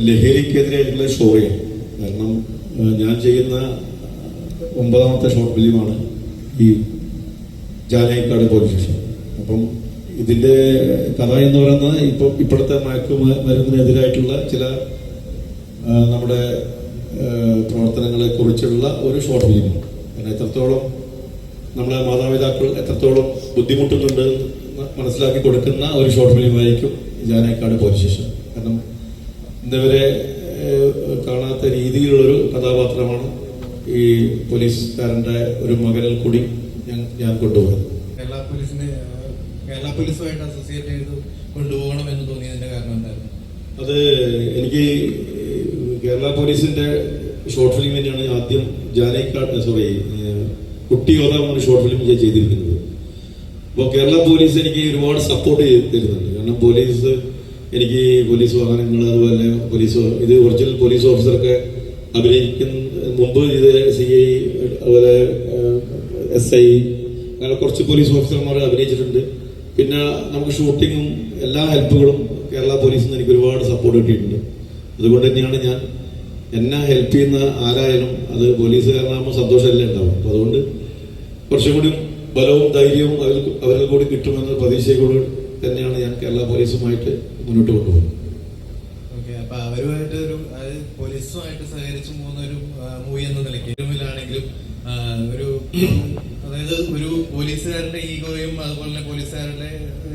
ലഹരിക്കെതിരായിട്ടുള്ള സ്റ്റോറിയാണ്. കാരണം ഞാൻ ചെയ്യുന്ന 9ാമത്തെ ഷോർട്ട് ഫിലിമാണ് ഈ ജാനേക്കാട് പോലീസ് സ്റ്റേഷൻ. അപ്പം ഇതിന്റെ കഥ എന്ന് പറയുന്നത് ഇപ്പോഴത്തെ മയക്കുമരുന്നിനെതിരായിട്ടുള്ള ചില നമ്മുടെ പ്രവർത്തനങ്ങളെ കുറിച്ചുള്ള ഒരു ഷോർട്ട് ഫിലിമാണ്. കാരണം എത്രത്തോളം നമ്മുടെ മാതാപിതാക്കൾ എത്രത്തോളം ബുദ്ധിമുട്ടുന്നുണ്ട് മനസ്സിലാക്കി കൊടുക്കുന്ന ഒരു ഷോർട്ട് ഫിലിമായിരിക്കും ജാനേക്കാട് പോലീസ് സ്റ്റേഷൻ. കാരണം ഇന്നവരെ കാണാത്ത രീതിയിലുള്ളൊരു കഥാപാത്രമാണ് ഈ പോലീസുകാരന്റെ ഒരു മകനിൽ കൂടി ഞാൻ കൊണ്ടുപോകുന്നത്. കേരള പോലീസുമായിട്ട് അസോസിയേറ്റ് ചെയ്ത് കൊണ്ടുപോകണം എന്ന് തോന്നിയതിന്റെ കാരണം എന്തായിരുന്നു? അത് എനിക്ക് കേരള പോലീസിന്റെ ഷോർട്ട് ഫിലിം തന്നെയാണ് ആദ്യം കുട്ടി യോധ ഒരു ഷോർട്ട് ഫിലിം ഞാൻ ചെയ്തിരിക്കുന്നത്. അപ്പോൾ കേരള പോലീസ് എനിക്ക് ഒരുപാട് സപ്പോർട്ട് തരുന്നുണ്ട്. കാരണം പോലീസ് എനിക്ക് പോലീസ് വാഹനങ്ങൾ, അതുപോലെ ഒറിജിനൽ പോലീസ് ഓഫീസറൊക്കെ അഭിനയിക്കുന്ന മുമ്പ് ഇത് CI, അതുപോലെ SI, അങ്ങനെ കുറച്ച് പോലീസ് ഓഫീസർമാർ അഭിനയിച്ചിട്ടുണ്ട്. പിന്നെ നമുക്ക് ഷൂട്ടിങ്ങും എല്ലാ ഹെൽപ്പുകളും കേരള പോലീസിൽ നിന്ന് എനിക്ക് ഒരുപാട് സപ്പോർട്ട് കിട്ടിയിട്ടുണ്ട്. അതുകൊണ്ട് തന്നെയാണ് ഞാൻ എന്നെ ഹെൽപ്പ് ചെയ്യുന്ന ആരായാലും അത് പോലീസുകാരനാകുമ്പോൾ സന്തോഷമല്ലേ ഉണ്ടാവും. അപ്പോൾ അതുകൊണ്ട് കുറച്ചും കൂടി ബലവും ധൈര്യവും അവരിൽ കൂടി കിട്ടുമെന്ന പ്രതീക്ഷയോട് തന്നെയാണ് ഞാൻ കേരള പോലീസുമായിട്ട് മുന്നോട്ട് കൊണ്ടുപോകുന്നത്. അപ്പൊ അവരുമായിട്ട് പോലീസുമായിട്ട് സഹകരിച്ചു പോകുന്ന ഒരു മൂവി എന്ന നിലയ്ക്ക് ഫിലിമിലാണെങ്കിലും അതായത് ഒരു പോലീസുകാരുടെ ഈഗോയും അതുപോലെ തന്നെ പോലീസുകാരുടെ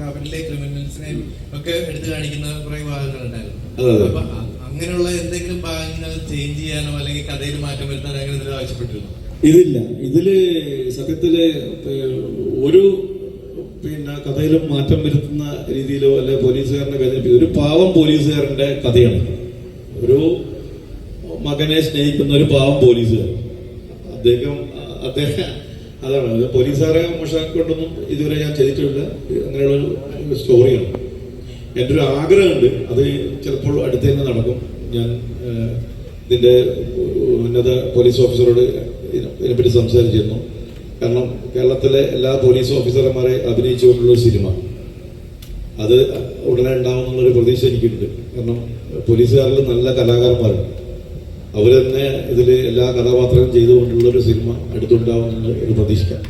അവരിലെ ക്രിമിനൽസിനെയും ഒക്കെ എടുത്തു കാണിക്കുന്ന കുറെ ഭാഗങ്ങളുണ്ടായിരുന്നു. അപ്പൊ അങ്ങനെയുള്ള എന്തെങ്കിലും ഭാഗങ്ങൾ ചേഞ്ച് ചെയ്യാനോ അല്ലെങ്കിൽ കഥയിൽ മാറ്റം വരുത്താനോ അങ്ങനെ ആവശ്യപ്പെട്ടിരുന്നു? ഇതില്ല. ഇതില് സത്യത്തില് ഒരു കഥയിലും മാറ്റം വരുത്തുന്ന രീതിയിലോ അല്ലെ പോലീസുകാരന്റെ കഥ, ഒരു പാവം പോലീസുകാരന്റെ കഥയാണ്. ഒരു മകനെ സ്നേഹിക്കുന്ന ഒരു പാവം പോലീസുകാരൻ. അദ്ദേഹം അതാണ് പോലീസുകാരെ മോശമാക്കൊണ്ടൊന്നും ഇതുവരെ ഞാൻ ചെയ്തിട്ടില്ല. അങ്ങനെയുള്ളൊരു സ്റ്റോറിയാണ്. എൻ്റെ ഒരു ആഗ്രഹമുണ്ട്, അത് ചിലപ്പോൾ അടുത്ത് തന്നെ നടക്കും. ഞാൻ ഇതിന്റെ ഉന്നത പോലീസ് ഓഫീസറോട് ഇതിനെപ്പറ്റി സംസാരിച്ചിരുന്നു. കാരണം കേരളത്തിലെ എല്ലാ പോലീസ് ഓഫീസർമാരെ അഭിനയിച്ചുകൊണ്ടുള്ള സിനിമ അത് ഉടനെ ഉണ്ടാവുമെന്നുള്ളൊരു പ്രതീക്ഷ എനിക്കുണ്ട്. കാരണം പോലീസുകാരിൽ നല്ല കലാകാരന്മാരുണ്ട്. അവർ തന്നെ ഇതിൽ എല്ലാ കഥാപാത്രങ്ങളും ചെയ്തുകൊണ്ടുള്ളൊരു സിനിമ അടുത്തുണ്ടാവുമെന്ന് പ്രതീക്ഷിക്കാം.